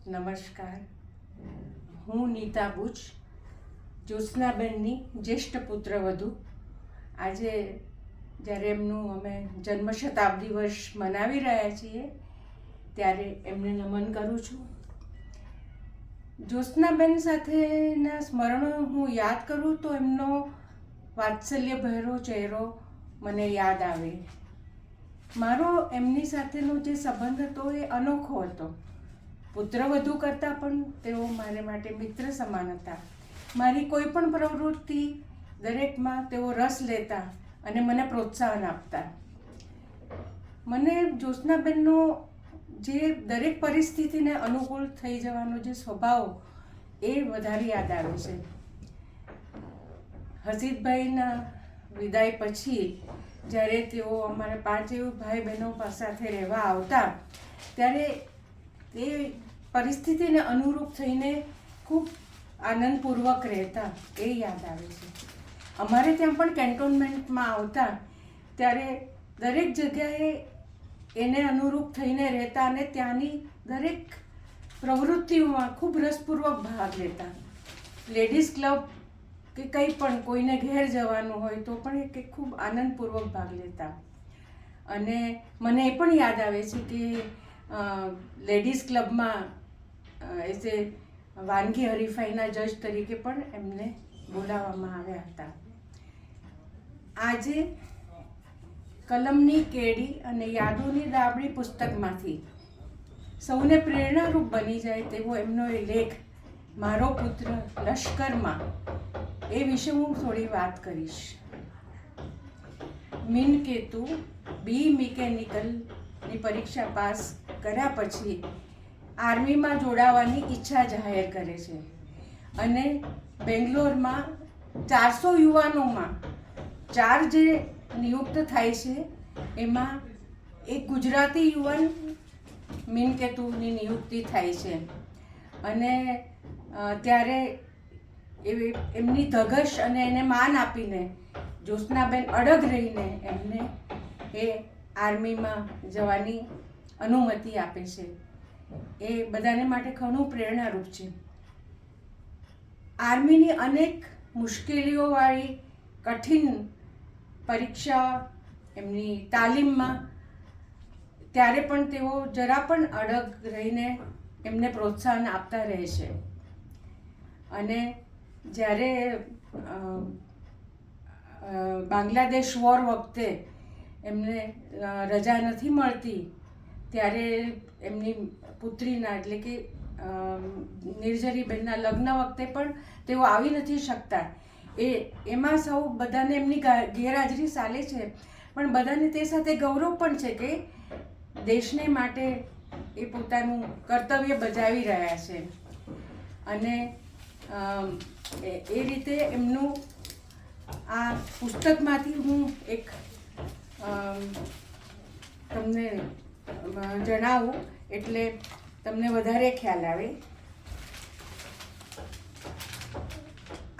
નમસ્કાર. હું નીતા બુચ, જ્યોત્સનાબેનની જ્યેષ્ઠ પુત્રવધુ. આજે જ્યારે એમનું અમે જન્મ શતાબ્દી વર્ષ મનાવી રહ્યા છીએ ત્યારે એમને નમન કરું છું. જ્યોત્સનાબેન સાથેના સ્મરણો હું યાદ કરું તો એમનો વાત્સલ્યભર્યો ચહેરો મને યાદ આવે. મારો એમની સાથેનો જે સંબંધ હતો એ અનોખો હતો. પુત્રવધુ કરતાં પણ તેઓ મારે માટે મિત્ર સમાન હતા. મારી કોઈ પણ પ્રવૃત્તિ દરેકમાં તેઓ રસ લેતા અને મને પ્રોત્સાહન આપતા. મને જ્યોત્સનાબેનનો જે દરેક પરિસ્થિતિને અનુકૂળ થઈ જવાનો જે સ્વભાવ એ વધારે યાદ આવે છે. હસીતભાઈના વિદાય પછી જ્યારે તેઓ અમારે 5 ભાઈ બહેનો સાથે રહેવા આવતા ત્યારે એ પરિસ્થિતિને અનુરૂપ થઈને ખૂબ આનંદપૂર્વક રહેતા એ યાદ આવે છે. અમારે ત્યાં પણ કેન્ટોનમેન્ટમાં આવતા ત્યારે દરેક જગ્યાએ એને અનુરૂપ થઈને રહેતા અને ત્યાંની દરેક પ્રવૃત્તિઓમાં ખૂબ રસપૂર્વક ભાગ લેતા. લેડીઝ ક્લબ કે કંઈ પણ કોઈને ઘેર જવાનું હોય તો પણ એ ખૂબ આનંદપૂર્વક ભાગ લેતા. અને મને એ પણ યાદ આવે છે કે લેડીઝ ક્લબમાં એઝ એ વાનગી હરીફાઈના જજ તરીકે પણ એમને બોલાવવામાં આવ્યા હતા. આજે કલમની કેડી અને યાદોની દાબડી પુસ્તકમાંથી સૌને પ્રેરણારૂપ બની જાય તેવો એમનો એ લેખ મારો પુત્ર લશ્કરમાં, એ વિશે હું થોડી વાત કરીશ. મીનકેતુ બી મિકેનિકલની પરીક્ષા પાસ કર્યા પછી આર્મીમાં જોડાવાની ઈચ્છા જાહેર કરે છે અને બેંગ્લોરમાં 400 યુવાનોમાં 4 જે નિયુક્ત થાય છે એમાં એક ગુજરાતી યુવાન મીનકેતુની નિયુક્તિ થાય છે. અને ત્યારે એમની ધગશ અને એને માન આપીને જ્યોત્સનાબેન અડગ રહીને એમને એ આર્મીમાં જવાની અનુમતિ આપે છે. એ બધાને માટે ઘણું પ્રેરણારૂપ છે. આર્મીની અનેક મુશ્કેલીઓવાળી કઠિન પરીક્ષા, એમની તાલીમમાં ત્યારે પણ તેઓ જરા પણ અડગ રહીને એમને પ્રોત્સાહન આપતા રહે છે. અને જ્યારે બાંગ્લાદેશ વોર વખતે એમને રજા નથી મળતી ત્યારે એમની પુત્રીના એટલે કે નિર્જરીબેનના લગ્ન વખતે પણ તેઓ આવી નથી શકતા. એમાં સૌ બધાને એમની ગેરહાજરી ચાલે છે, પણ બધાને તે સાથે ગૌરવ પણ છે કે દેશને માટે એ પોતાનું કર્તવ્ય બજાવી રહ્યા છે. અને એ રીતે એમનું આ પુસ્તકમાંથી હું એક તમને જણાવું એટલે તમને વધારે ખ્યાલ આવે.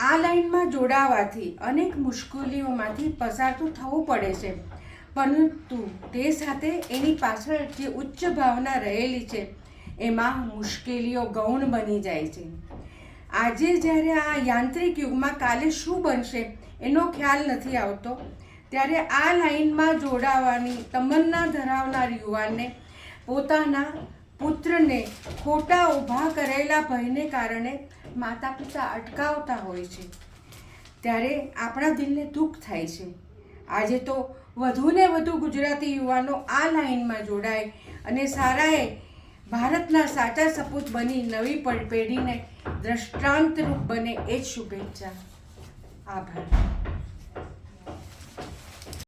આ લાઈનમાં જોડાવાથી અનેક મુશ્કેલીઓમાંથી પસાર તો થવું પડે છે, પરંતુ તે સાથે એની પાછળ જે ઉચ્ચ ભાવના રહેલી છે એમાં મુશ્કેલીઓ ગૌણ બની જાય છે. આજે જ્યારે આ યાંત્રિક યુગમાં કાલે શું બનશે એનો ખ્યાલ નથી આવતો ત્યારે આ લાઈનમાં જોડાવાની તમન્ના ધરાવનાર યુવાનને પોતાના પુત્રને ખોટા ઊભા કરેલા ભયને કારણે માતા પિતા અટકાવતા હોય છે ત્યારે આપણા દિલને દુઃખ થાય છે. આજે તો વધુને વધુ ગુજરાતી યુવાનો આ લાઈનમાં જોડાય અને સારાએ ભારતના સાચા સપૂત બની નવી પેઢીને દ્રષ્ટાંતરૂપ બને એ જ શુભેચ્છા. આભાર.